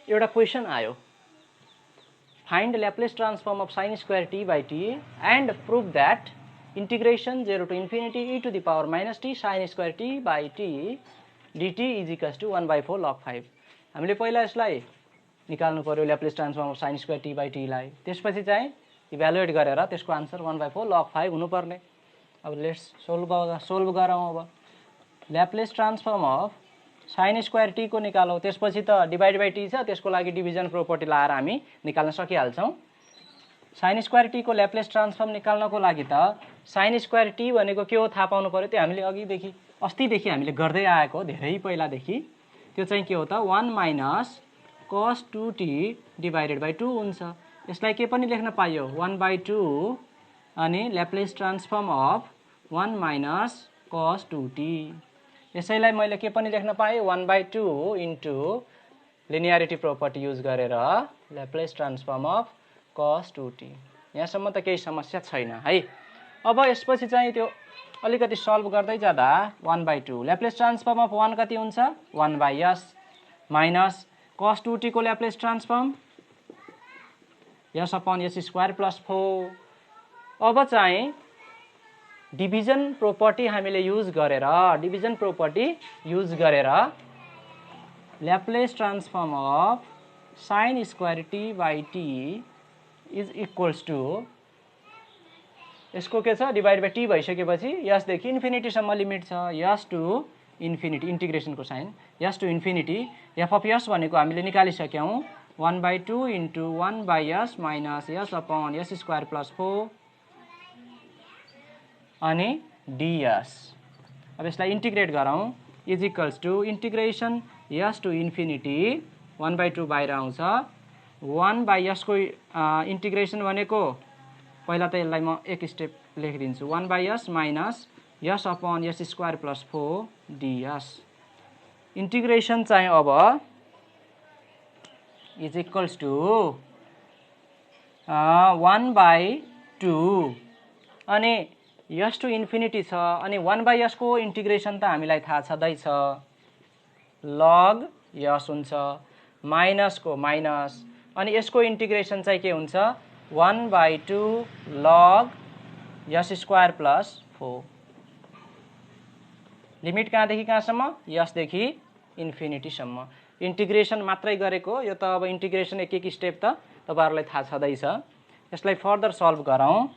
एउटा क्वेसन आयो, find Laplace transform of sin square t by t and prove that integration 0 to infinity e to the power minus t sin square t by t dt is equals to 1/4 log 5। हामीले पहिला यसलाई निकाल्नु पर्यो Laplace transform of sin square t by t लाई, त्यसपछि चाहिँ evaluate गरेर त्यसको आन्सर 1/4 log 5 हुनुपर्ने। अब लेट्स सोल्भ गरौँ। अब Laplace transform of sin square t को निकालौँ, त्यसपछि त डिभाइड बाई t छ, त्यसको लागि डिभिजन प्रोपर्टी लाएर हामी निकाल्न सकिहाल्छौँ। sin स्क्वायर t को ल्याप्लेस ट्रान्सफर्म निकाल्नको लागि त sin स्क्वायर t भनेको के हो थाहा पाउनु पर्यो। त्यो हामीले अघिदेखि अस्तिदेखि हामीले गर्दै आएको हो, धेरै पहिलादेखि। त्यो चाहिँ के हो त 1 minus cos 2t divided by 2 हुन्छ। यसलाई के पनि लेख्न पाइयो 1/2 अनि Laplace transform of 1 minus cos 2t। यसैलाई मैले के पनि लेख्न पाएँ 1/2 इन्टु लिनियरिटी प्रोपर्टी युज गरेर Laplace transform of cos 2t। यहाँसम्म त केही समस्या छैन है। अब यसपछि चाहिँ त्यो अलिकति सल्भ गर्दै जाँदा 1/2 ल्याप्लेस ट्रान्सफर्म अफ 1 कति हुन्छ 1/s माइनस cos 2t को Laplace transform s upon s square plus 4। अब चाहिँ डिभिजन प्रोपर्टी हामीले युज गरेर Laplace transform of sin square t by t is equals to यसको के छ डिभाइड बाई t भइसकेपछि s देखि इन्फिनिटीसम्म लिमिट छ, s टू इन्फिनिटी इन्टिग्रेसनको sign s to infinity f of s भनेको हामीले निकालिसक्यौँ 1/2 into 1/s minus s upon s square plus 4 अनि ds। अब यसलाई इन्टिग्रेट गरौँ is equals to integration s to infinity 1/2 बाहिर आउँछ 1/s को इन्टिग्रेसन भनेको पहिला त यसलाई म एक स्टेप लेखिदिन्छु 1/s minus s upon s square plus 4 ds। Integration चाहिँ अब इज इक्वल्स टू 1/2 अनि s टू इन्फिनिटी छ अनि 1/s को इन्टिग्रेसन त हामीलाई थाहा छँदैछ log s हुन्छ, माइनस को माइनस अनि यसको इन्टिग्रेसन चाहिँ के हुन्छ 1/2 log s square plus 4। Limit कहाँदेखि कहाँसम्म s देखि इन्फिनिटीसम्म। इन्टिग्रेसन मात्रै गरेको, यो त अब इन्टिग्रेसन एक स्टेप त तपाईहरुलाई थाहा छँदैछ। यसलाई फर्दर सल्भ गरौँ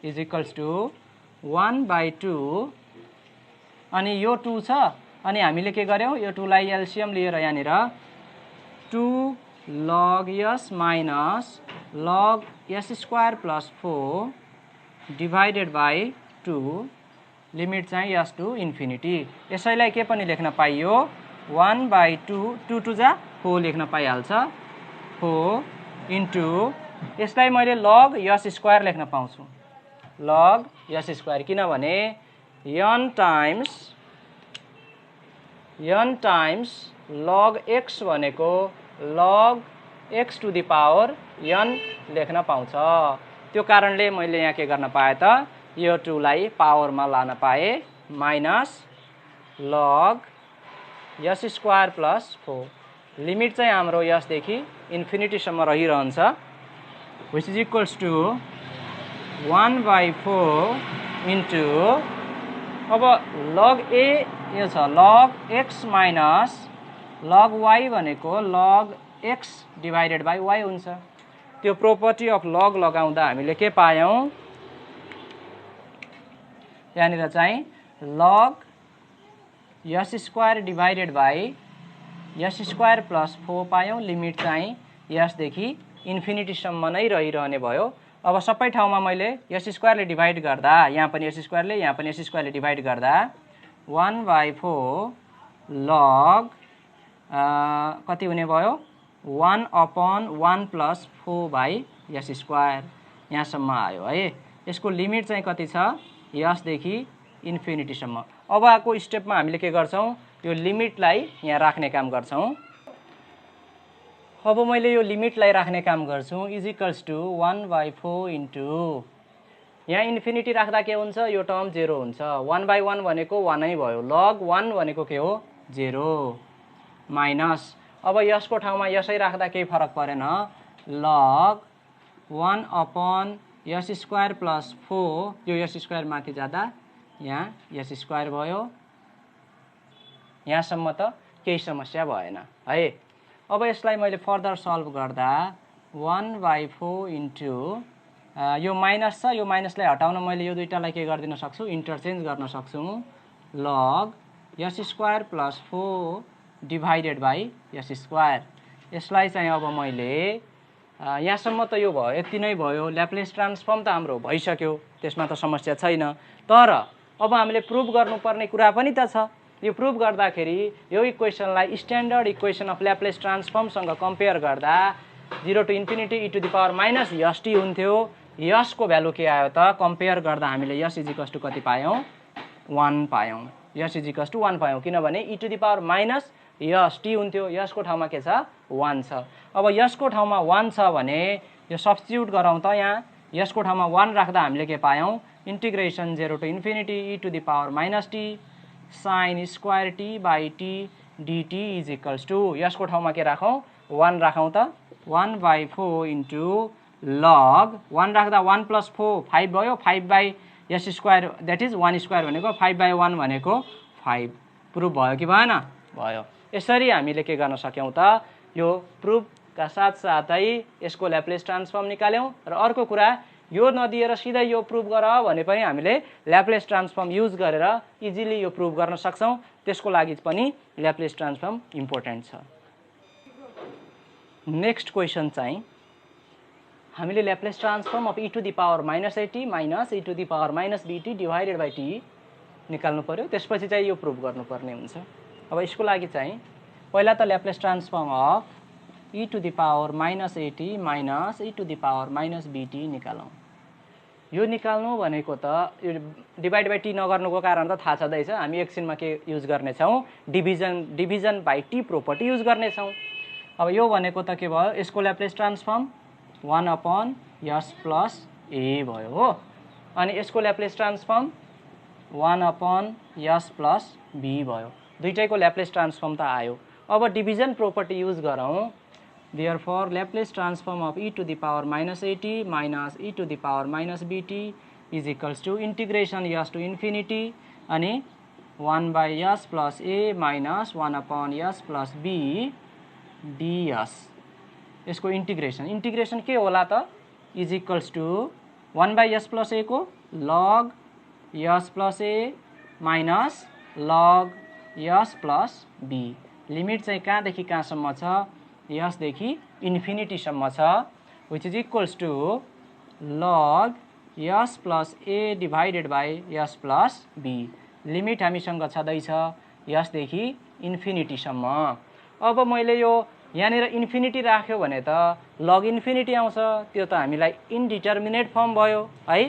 इज इक्वल्स टू 1/2 अनि यो 2 छ अनि हामीले के गर्यौं यो 2 लाई एलसीएम लिएर यहाँनिर 2 log s minus log s square plus 4 divided by 2 limit चाहिँ s टू इन्फिनिटी। यसैलाई के पनि लेख्न पाइयो 1/2 2 2 जा 4 लेख्न पाइहाल्छ 4 इन्टु यसलाई मैले log s स्क्वायर लेख्न पाउँछु log s स्क्वायर, किनभने n टाइम्स log x भनेको log x to the power n लेख्न पाउँछ। त्यो कारणले मैले यहाँ के गर्न पाएँ त यो 2 लाई पावरमा लान पाएँ minus log s square plus 4। Limit चाहिँ हाम्रो s देखि इन्फिनिटीसम्म रहिरहन्छ which is equals to 1/4 into अब log a यो छ log x minus log y भनेको log x divided by y हुन्छ। त्यो प्रोपर्टी अफ log लगाउँदा हामीले के पायौं यहाँनिर चाहिँ log s square divided by s square plus 4 पायौं। लिमिट चाहिँ s देखि इन्फिनिटीसम्म नै रहिरहने भयो। अब सबै ठाउँमा मैले s स्क्वायरले डिभाइड गर्दा यहाँ पनि s स्क्वायरले डिभाइड गर्दा 1/4 log कति हुने भयो 1/1 प्लस 4 बाई s स्क्वायर यहाँसम्म आयो है। यसको लिमिट चाहिँ कति छ s देखि इन्फिनिटीसम्म। अब आको स्टेपमा हामीले के गर्छौं यो लिमिटलाई यहाँ राख्ने काम गर्छौं। अब मैले यो लिमिटलाई राख्ने काम गर्छु इज इक्वल्स टू 1/4 इन्टु यहाँ इन्फिनिटी राख्दा के हुन्छ यो टर्म 0 हुन्छ 1/1 भनेको 1 नै भयो log 1 भनेको के हो 0 माइनस अब यसको ठाउँमा यसै राख्दा केही फरक परेन log 1 upon s square plus 4 यो s स्क्वायर माथि जाँदा यहाँ s स्क्वायर भयो यहाँसम्म त केही समस्या भएन है अब यसलाई मैले फर्दर सल्भ गर्दा 1/4 इन्टु यो माइनस छ यो माइनसलाई हटाउन मैले यो दुईटालाई के गरिदिन सक्छु इन्टरचेन्ज गर्न सक्छु log s square plus 4 divided by s square यसलाई चाहिँ अब मैले यहाँसम्म त यो भयो यति नै भयो ल्याप्लेस ट्रान्सफर्म त हाम्रो भइसक्यो त्यसमा त समस्या छैन तर अब हामीले प्रुभ गर्नुपर्ने कुरा पनि त छ यो प्रुभ गर्दाखेरि यो इक्वेसनलाई स्ट्यान्डर्ड इक्वेसन अफ ल्याप्लेस ट्रान्सफर्मसँग कम्पेयर गर्दा 0 to infinity e to the power minus st हुन्थ्यो यसको भ्यालु के आयो त कम्पेयर गर्दा हामीले s इजिकल्स टु कति पायौं 1 पायौं s इजिकल्स टु 1 पायौं किनभने e to the power minus st हुन्थ्यो यसको ठाउँमा के छ 1 छ अब यसको ठाउँमा 1 छ भने यो सब्स्टिट्युट गरौँ त यहाँ यसको ठाउँमा 1 राख्दा हामीले के पायौं integration 0 to infinity e to the power minus t sin square t by t dt is equals to यसको ठाउँमा के राखौं 1 राखौं त 1/4 इन्टु log 1 राख्दा 1 + 4 5 भयो 5 by s square that is 1 square भनेको 5/1 भनेको 5 प्रुफ भयो कि भएन भयो यसरी हामीले के गर्न सक्यौं त यो प्रुफका साथसाथै यसको ल्याप्लेस ट्रान्सफर्म निकाल्यौं र अर्को कुरा यो नदिएर सिधै यो प्रुफ गर भने पनि हामीले ल्याप्लेस ट्रान्सफर्म युज गरेर इजिली यो प्रुफ गर्न सक्छौं त्यसको लागि पनि ल्याप्लेस ट्रान्सफर्म इम्पोर्टेन्ट छ नेक्स्ट क्वेशन चाहिँ हामीले Laplace transform of e to the power minus at minus e to the power minus bt divided by t निकाल्नु पर्यो त्यसपछि चाहिँ यो प्रुफ गर्नुपर्ने हुन्छ अब यसको लागि चाहिँ पहिला त Laplace transform of e to the power minus at minus e to the power minus bt निकालौं यो निकाल्नु भनेको त यो डिवाइड बाइ टी नगर्नुको कारण त थाहा छदैछ हामी एकछिनमा के युज गर्ने छौं division by t property use गर्ने छौं अब यो भनेको त के भयो यसको Laplace transform 1 upon s plus a भयो हो अनि यसको Laplace transform 1 upon s plus b भयो दुईटैको ल्याप्लेस ट्रान्सफर्म त आयो अब डिभिजन प्रोपर्टी युज गरौँ therefore Laplace transform of e to the power minus at minus e to the power minus bt is equals to integration s to infinity अनि 1 by s plus a minus 1 upon s plus b ds यसको integration के होला त is equals to 1 by s plus a को log s plus a minus log s plus b limit चाहिँ कहाँदेखि कहाँसम्म छ s देखि इन्फिनिटी सम्म छ which is equals to log s plus a divided by s plus b limit हामीसँग छदै छ s देखि इन्फिनिटी सम्म अब मैले यो यहाँनिर इन्फिनिटी राख्यो भने त log इन्फिनिटी आउँछ त्यो त हामीलाई इन्डिटर्मिनेट फर्म भयो है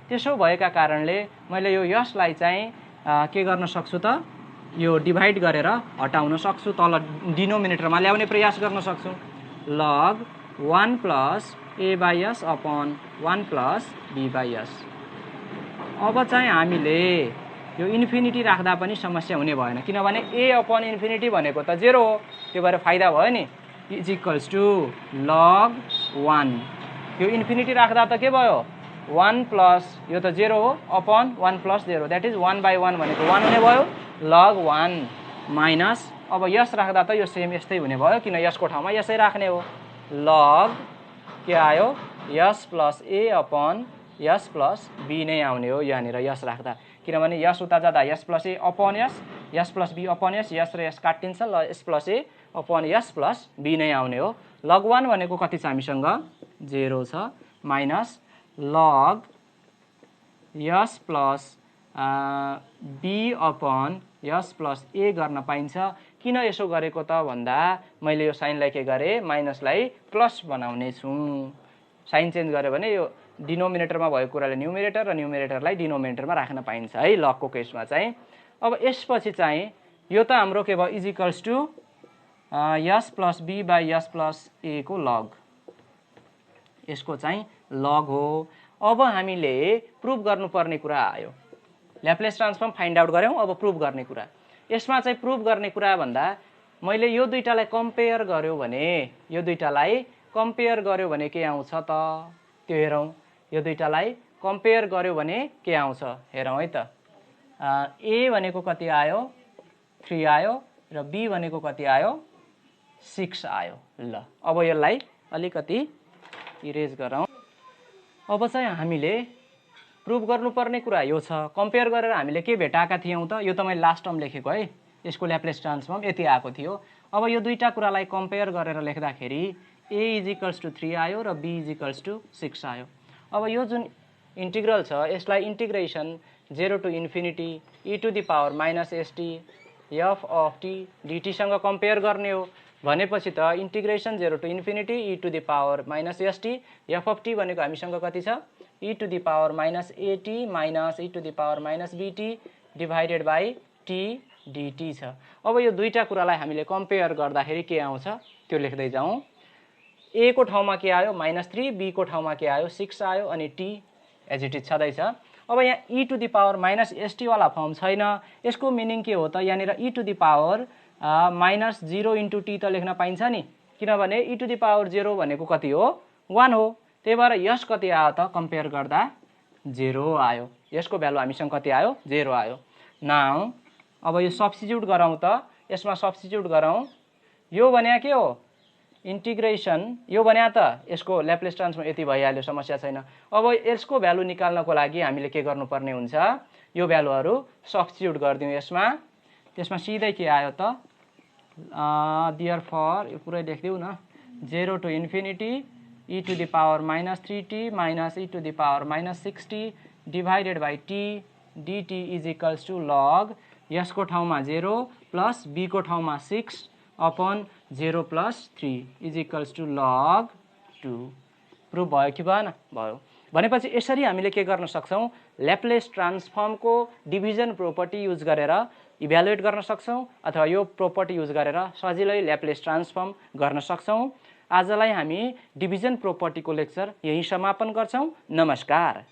त्यसो भएका कारणले मैले यो s लाई चाहिँ के गर्न सक्छु त यो डिभाइड गरेर हटाउन सक्छु तल डिनोमिनेटरमा ल्याउने प्रयास गर्न सक्छु log 1 plus a by s upon 1 plus b by s अब चाहिँ हामीले यो इन्फिनिटी राख्दा पनि समस्या हुने भएन किनभने a upon इन्फिनिटी भनेको त 0 हो त्यो भएर फाइदा भयो नि इज इक्वल्स टु log 1 यो इन्फिनिटी राख्दा त के भयो 1 प्लस यो त 0 हो upon 1 plus 0 that is 1 by 1 भनेको 1 हुने भयो log 1 माइनस अब यस राख्दा त यो सेम यस्तै हुने भयो किन यसको ठाउँमा यसै राख्ने हो log के आयो s plus a upon s plus b नै आउने हो यहाँनिर s राख्दा किनभने s उता जाँदा s plus a upon s plus b upon s र s काटिन्छ ल s plus a upon s plus b नै आउने हो log 1 भनेको कति छ हामीसँग 0 छ minus log s plus b upon s plus a गर्न पाइन्छ किन यसो गरेको त भन्दा मैले यो साइनलाई के गरे माइनसलाई प्लस बनाउने छु साइन चेन्ज गरे भने यो डिनोमिनेटरमा भएको कुराले न्युमरेटर र न्युमरेटरलाई डिनोमिनेटरमा राख्न पाइन्छ है लगको केसमा चाहिँ अब यसपछि चाहिँ यो त हाम्रो के भयो is equals to s plus b by s plus a को लग यसको चाहिँ लग हो अब हामीले प्रुफ गर्नुपर्ने कुरा आयो ल्याप्लेस ट्रान्सफर्म फाइन्ड आउट गर्यौं अब प्रुफ गर्ने कुरा यसमा चाहिँ प्रुफ गर्ने कुरा भन्दा मैले यो दुईटालाई कम्पेयर गर्यो भने के आउँछ त त्यो हेरौँ। यो दुईटालाई कम्पेयर गर्यो भने के आउँछ हेरौँ है त। ए भनेको कति आयो 3 आयो र बी भनेको कति आयो 6 आयो। ल अब यसलाई अलिकति इरेज गरौँ। अब चाहिँ हामीले प्रुभ गर्नुपर्ने कुरा यो छ। कम्पेयर गरेर हामीले के भेटाएका थियौँ त, यो त मैले लास्ट टर्म लेखेको है, यसको ल्याप्लेस ट्रान्सफर्म यति आएको थियो। अब यो दुईटा कुरालाई कम्पेयर गरेर लेख्दाखेरि ए इज इक्वल्स टु 3 आयो र बी इज इक्वल्स टु 6 आयो। अब यो जुन इन्टिग्रल छ यसलाई integration 0 to infinity e to the power minus st f of t dt सँग कम्पेयर गर्ने हो भनेपछि त integration 0 to infinity e to the power minus st f of t भनेको हामीसँग कति छ e to the power minus at minus e to the power minus bt divided by t dt छ। अब यो दुईटा कुरालाई हामीले कम्पेयर गर्दाखेरि के आउँछ त्यो लेख्दै जाउँ। a को ठाउँमा के आयो -3, b को ठाउँमा के आयो 6 आयो अनि t एज इट इज छँदैछ। अब यहाँ e to the power minus st वाला फर्म छैन। यसको मिनिङ के हो त, यहाँनिर e to the power -0 into t त लेख्न पाइन्छ नि, किनभने e टु द पावर 0 भनेको कति हो 1 हो। त्यही भएर यस कति आयो त कम्पेयर गर्दा 0 आयो। यसको भ्यालु हामीसँग कति आयो 0 आयो। नाउ अब यो सब्स्टिट्युट गरौँ त, यसमा सब्स्टिट्युट गरौँ। यो भने के हो इन्टिग्रेसन, यो भने त यसको ल्याप्लेस ट्रान्सफर्म यति भइहाल्यो, समस्या छैन। अब यसको भ्यालु निकाल्नको लागि हामीले के गर्नुपर्ने हुन्छ, यो भ्यालुहरू सब्स्टिट्युट गरिदिउँ यसमा। त्यसमा सिधै के आयो त देयरफोर यो पुरै लेखिदिउँ न 0 to infinity e to the power -3t minus e to the power -6t divided by t dt is equals to log यसको ठाउँमा 0 प्लस b को ठाउँमा 6 upon 0 plus 3 is equals to log 2। Prove भयो कि भएन? भयो। भनेपछि यसरी हामीले के गर्न सक्छौँ, ल्याप्लेस ट्रान्सफर्मको डिभिजन प्रोपर्टी युज गरेर इभ्यालुएट गर्न सक्छौँ अथवा यो प्रोपर्टी युज गरेर सजिलै ल्याप्लेस ट्रान्सफर्म गर्न सक्छौँ। आजलाई हामी डिभिजन प्रोपर्टीको लेक्चर यही समापन गर्छौँ। नमस्कार।